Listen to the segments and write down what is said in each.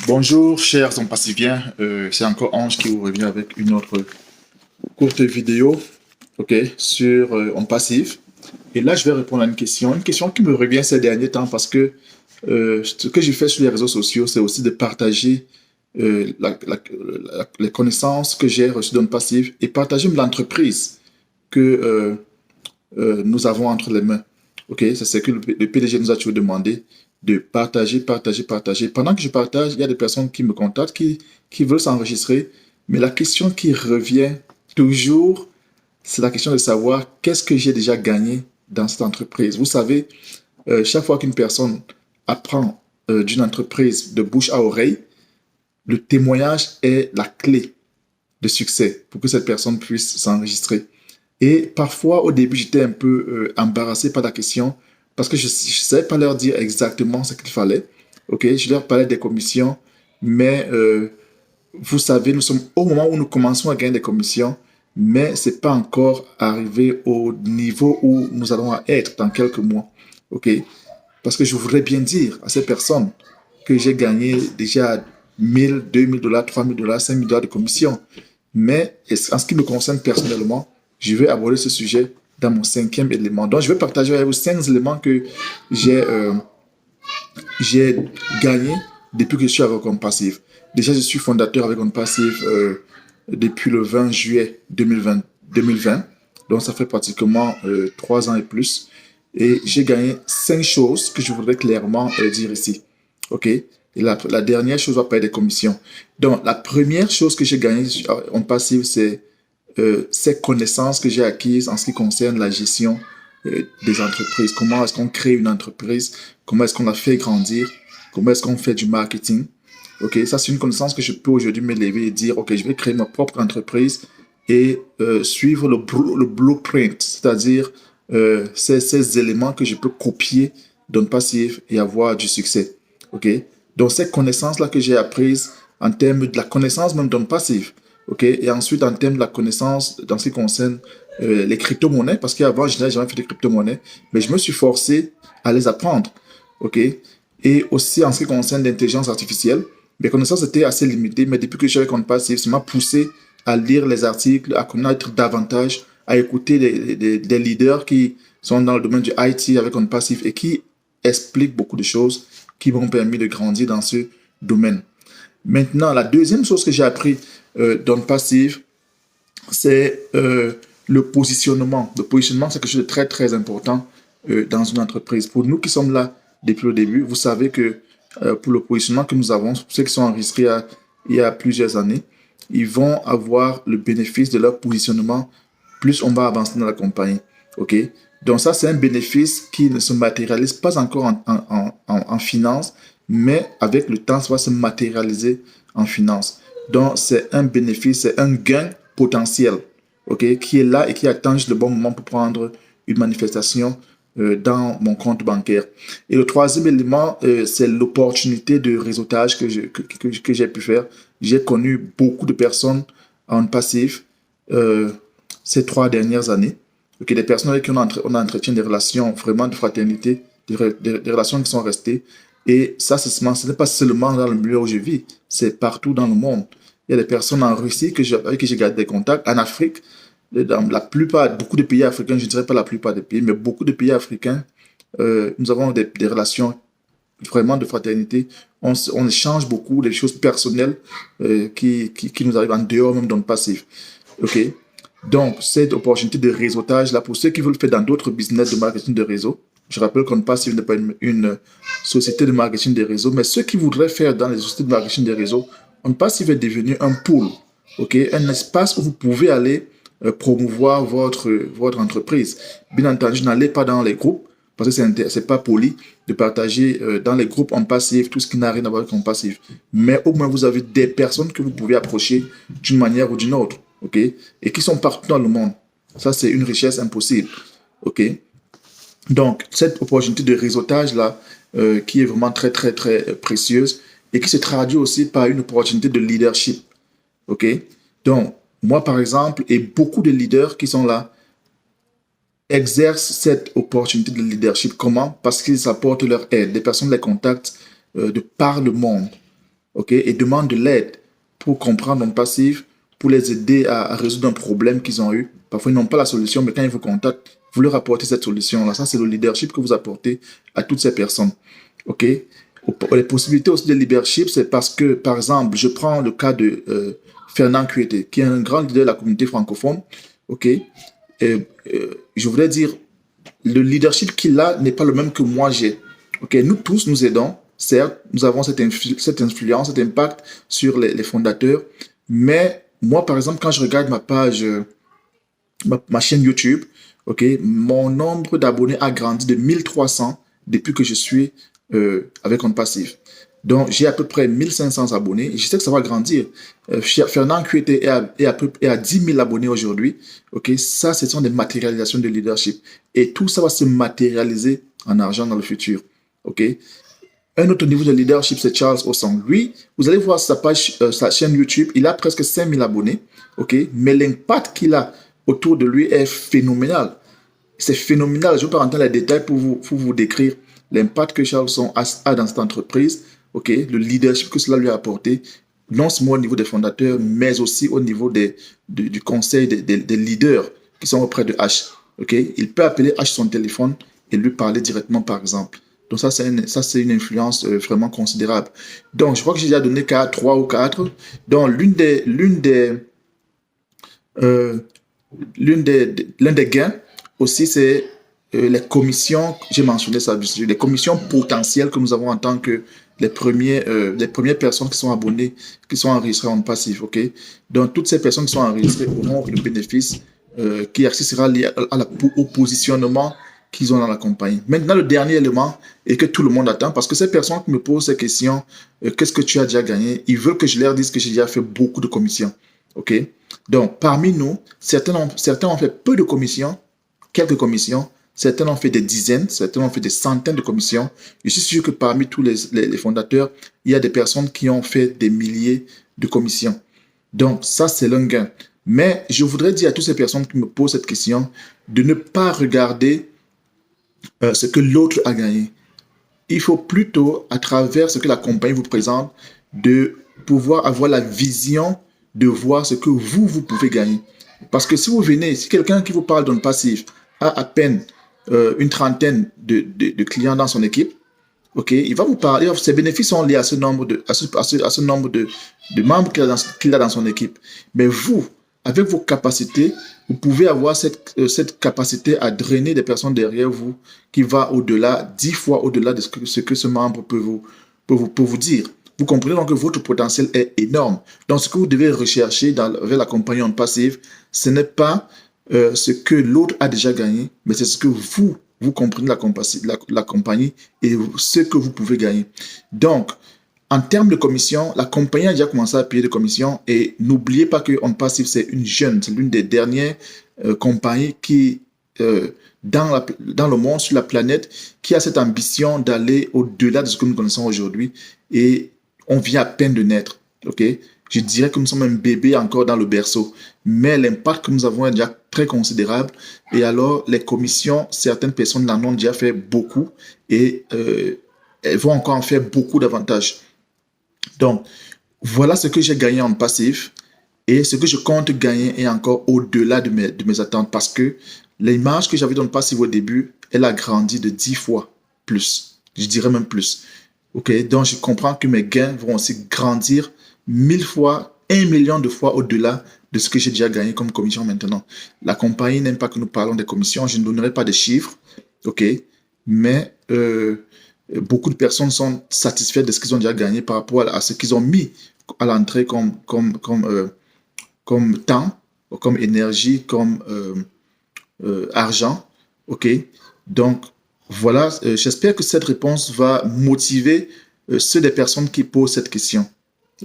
Bonjour, chers Passiviens. C'est encore Ange qui vous revient avec une autre courte vidéo, ok, sur On Passif. Et là, je vais répondre à une question qui me revient ces derniers temps parce que ce que je fais sur les réseaux sociaux, c'est aussi de partager les connaissances que j'ai reçues d'On Passif et partager l'entreprise que nous avons entre les mains. Ok, c'est ce que le PDG nous a toujours demandé de partager, partager, partager. Pendant que je partage, il y a des personnes qui me contactent, qui veulent s'enregistrer, mais la question qui revient toujours, c'est la question de savoir qu'est-ce que j'ai déjà gagné dans cette entreprise. Vous savez, chaque fois qu'une personne apprend d'une entreprise de bouche à oreille, le témoignage est la clé de succès pour que cette personne puisse s'enregistrer. Et parfois, au début, j'étais un peu embarrassé par la question parce que je ne savais pas leur dire exactement ce qu'il fallait. Ok, je leur parlais des commissions, mais vous savez, nous sommes au moment où nous commençons à gagner des commissions, mais ce n'est pas encore arrivé au niveau où nous allons être dans quelques mois. Ok, parce que je voudrais bien dire à ces personnes que j'ai gagné déjà 1000, 2000 dollars, 3000 dollars, 5000 dollars de commission. Mais en ce qui me concerne personnellement, je vais aborder ce sujet dans mon cinquième élément. Donc, je vais partager avec vous cinq éléments que j'ai j'ai gagné depuis que je suis avec Compassif. Déjà, je suis fondateur avec Compassif depuis le 20 juillet 2020. Donc, ça fait pratiquement 3 ans et plus. Et j'ai gagné cinq choses que je voudrais clairement dire ici. OK? Et la dernière chose va parler des commissions. Donc, la première chose que j'ai gagnée en passif, c'est ces connaissances que j'ai acquises en ce qui concerne la gestion des entreprises. Comment est-ce qu'on crée une entreprise? Comment est-ce qu'on la fait grandir? Comment est-ce qu'on fait du marketing? Ok, ça c'est une connaissance que je peux aujourd'hui me lever et dire, ok, je vais créer ma propre entreprise et suivre le blueprint, c'est-à-dire ces éléments que je peux copier d'un passif et avoir du succès. Ok, donc ces connaissances-là que j'ai apprises en termes de la connaissance même d'un passif. Ok, et ensuite en termes de la connaissance dans ce qui concerne les crypto-monnaies, parce qu'avant je n'avais jamais fait de crypto-monnaies, mais je me suis forcé à les apprendre. Ok, et aussi en ce qui concerne l'intelligence artificielle, mes connaissances étaient assez limitées, mais depuis que je suis avec OnPassive, ça m'a poussé à lire les articles, à connaître davantage, à écouter des leaders qui sont dans le domaine du IT avec OnPassive et qui expliquent beaucoup de choses qui m'ont permis de grandir dans ce domaine. Maintenant, la deuxième chose que j'ai appris d'OnPassive, c'est le positionnement. Le positionnement, c'est quelque chose de très, très important dans une entreprise. Pour nous qui sommes là depuis le début, vous savez que pour le positionnement que nous avons, ceux qui sont enregistrés il y a plusieurs années, ils vont avoir le bénéfice de leur positionnement plus on va avancer dans la compagnie. OK? Donc ça, c'est un bénéfice qui ne se matérialise pas encore en finance, mais avec le temps, ça va se matérialiser en finance. Donc c'est un bénéfice, c'est un gain potentiel, OK, qui est là et qui attend juste le bon moment pour prendre une manifestation dans mon compte bancaire. Et le troisième élément, c'est l'opportunité de réseautage que j'ai pu faire. J'ai connu beaucoup de personnes en passif euh, ces 3 dernières années. Okay, des personnes avec qui on entretient des relations vraiment de fraternité, des relations qui sont restées. Et ça, ce n'est pas seulement dans le milieu où je vis, c'est partout dans le monde. Il y a des personnes en Russie avec qui j'ai gardé des contacts, en Afrique, dans la plupart, beaucoup de pays africains, je ne dirais pas la plupart des pays, mais beaucoup de pays africains, nous avons des relations vraiment de fraternité. On échange beaucoup des choses personnelles qui nous arrivent en dehors même dans le passif. OK? Donc, cette opportunité de réseautage, là, pour ceux qui veulent faire dans d'autres business de marketing de réseau, je rappelle qu'on passe n'est pas une société de marketing de réseau, mais ceux qui voudraient faire dans les sociétés de marketing de réseau, on passe est devenu un pool, ok, un espace où vous pouvez aller promouvoir votre entreprise. Bien entendu, n'allez pas dans les groupes, parce que c'est pas poli de partager dans les groupes en passif tout ce qui n'a rien à voir avec en passif. Mais au moins, vous avez des personnes que vous pouvez approcher d'une manière ou d'une autre, ok, et qui sont partout dans le monde. Ça, c'est une richesse impossible, ok. Donc, cette opportunité de réseautage-là, qui est vraiment très, très, très précieuse et qui se traduit aussi par une opportunité de leadership. OK? Donc, moi, par exemple, et beaucoup de leaders qui sont là exercent cette opportunité de leadership. Comment? Parce qu'ils apportent leur aide. Des personnes les contactent de par le monde. ok, et demandent de l'aide pour comprendre notre passif, pour les aider à résoudre un problème qu'ils ont eu. Parfois, ils n'ont pas la solution, mais quand ils vous contactent, vous leur apportez cette solution-là. Ça, c'est le leadership que vous apportez à toutes ces personnes. OK? Les possibilités aussi de leadership, c'est parce que, par exemple, je prends le cas de Fernand Kuete, qui est un grand leader de la communauté francophone. OK? Je voudrais dire, le leadership qu'il a n'est pas le même que moi j'ai. Ok, nous tous nous aidons, certes, nous avons cette influence, cet impact sur les fondateurs, mais moi, par exemple, quand je regarde ma page, ma chaîne YouTube, ok, mon nombre d'abonnés a grandi de 1300 depuis que je suis avec Compte Passif. Donc, j'ai à peu près 1500 abonnés et je sais que ça va grandir. Fernand Kuete est à 10 000 abonnés aujourd'hui. Ok, ça, ce sont des matérialisations de leadership. Et tout ça va se matérialiser en argent dans le futur. Ok. Un autre niveau de leadership, c'est Charles Osang. Lui, vous allez voir sa page, sa chaîne YouTube, il a presque 5000 abonnés. Ok, mais l'impact qu'il a autour de lui est phénoménal. C'est phénoménal. Je ne vais pas rentrer dans les détails pour vous décrire l'impact que Charles Osang a dans cette entreprise. Ok, le leadership que cela lui a apporté, non seulement au niveau des fondateurs, mais aussi au niveau du conseil des leaders qui sont auprès de H. Ok, il peut appeler H sur son téléphone et lui parler directement, par exemple. Donc ça, c'est une influence vraiment considérable. Donc, je crois que j'ai déjà donné 3 ou 4. Donc, euh, l'un des gains aussi, c'est les commissions, j'ai mentionné ça, les commissions potentielles que nous avons en tant que les premières personnes qui sont abonnées, qui sont enregistrées en passif. Ok. Donc, toutes ces personnes qui sont enregistrées auront le bénéfice qui sera lié au positionnement qu'ils ont dans la compagnie. Maintenant, le dernier élément et que tout le monde attend, parce que ces personnes qui me posent ces questions, qu'est-ce que tu as déjà gagné? Ils veulent que je leur dise que j'ai déjà fait beaucoup de commissions. OK? Donc, parmi nous, certains ont fait peu de commissions, quelques commissions, certains ont fait des dizaines, certains ont fait des centaines de commissions. Je suis sûr que parmi tous les fondateurs, il y a des personnes qui ont fait des milliers de commissions. Donc, ça, c'est l'un gain. Mais je voudrais dire à toutes ces personnes qui me posent cette question de ne pas regarder ce que l'autre a gagné. Il faut plutôt, à travers ce que la compagnie vous présente, de pouvoir avoir la vision de voir ce que vous pouvez gagner. Parce que si vous venez, si quelqu'un qui vous parle d'un passif a à peine une trentaine de clients dans son équipe, ok, il va vous parler, ses bénéfices sont liés à ce nombre à ce nombre de membres qu'il a dans son équipe. Mais vous, avec vos capacités, vous pouvez avoir cette capacité à drainer des personnes derrière vous qui va au-delà, 10 fois au-delà de ce que ce membre peut vous dire. Vous comprenez donc que votre potentiel est énorme. Donc, ce que vous devez rechercher vers la compagnie en passif, ce n'est pas ce que l'autre a déjà gagné, mais c'est ce que vous comprenez la compagnie et ce que vous pouvez gagner. Donc, en termes de commission, la compagnie a déjà commencé à payer des commissions et n'oubliez pas que On Passive, c'est c'est l'une des dernières compagnies qui, dans le monde, sur la planète, qui a cette ambition d'aller au-delà de ce que nous connaissons aujourd'hui et on vient à peine de naître. Ok? Je dirais que nous sommes un bébé encore dans le berceau, mais l'impact que nous avons est déjà très considérable. Et alors, les commissions, certaines personnes en ont déjà fait beaucoup et elles vont encore en faire beaucoup davantage. Donc, voilà ce que j'ai gagné en passif et ce que je compte gagner est encore au-delà de mes attentes parce que l'image que j'avais dans le passif au début, elle a grandi de 10 fois plus. Je dirais même plus. Ok, donc je comprends que mes gains vont aussi grandir 1000 fois, 1 million de fois au-delà de ce que j'ai déjà gagné comme commission maintenant. La compagnie n'aime pas que nous parlons des commissions. Je ne donnerai pas de chiffres, ok, mais beaucoup de personnes sont satisfaites de ce qu'ils ont déjà gagné par rapport à ce qu'ils ont mis à l'entrée comme temps, comme énergie, comme argent, ok. Donc voilà, j'espère que cette réponse va motiver ceux des personnes qui posent cette question.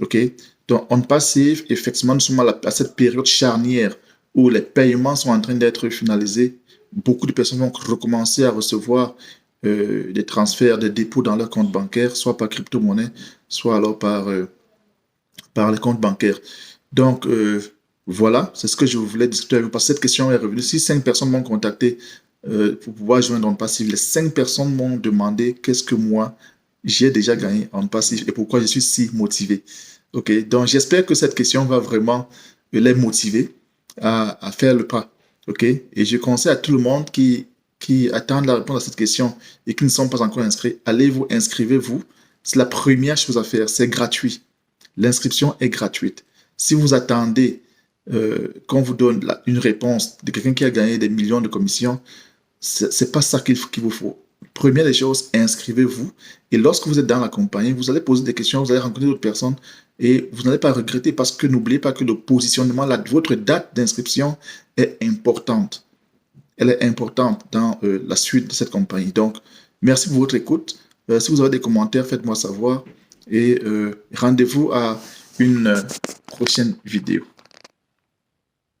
OK? Donc, on passive, effectivement, nous sommes à cette période charnière où les paiements sont en train d'être finalisés. Beaucoup de personnes vont recommencer à recevoir des transferts, des dépôts dans leur compte bancaire, soit par crypto-monnaie, soit alors par les comptes bancaires. Donc, voilà, c'est ce que je voulais discuter avec vous. Parce que cette question est revenue. Si 5 personnes m'ont contacté pour pouvoir joindre dans le passif, les 5 personnes m'ont demandé qu'est-ce que moi j'ai déjà gagné en passif et pourquoi je suis si motivé. OK, donc j'espère que cette question va vraiment les motiver à faire le pas. OK, et je conseille à tout le monde qui attendent la réponse à cette question et qui ne sont pas encore inscrits, allez vous inscrivez-vous. C'est la première chose à faire, c'est gratuit. L'inscription est gratuite. Si vous attendez qu'on vous donne une réponse de quelqu'un qui a gagné des millions de commissions, c'est pas ça qu'il vous faut. Première des choses, inscrivez-vous. Et lorsque vous êtes dans la compagnie, vous allez poser des questions, vous allez rencontrer d'autres personnes et vous n'allez pas regretter parce que n'oubliez pas que le positionnement, votre date d'inscription est importante. Elle est importante dans la suite de cette compagnie. Donc, merci pour votre écoute. Si vous avez des commentaires, faites-moi savoir et rendez-vous à une prochaine vidéo.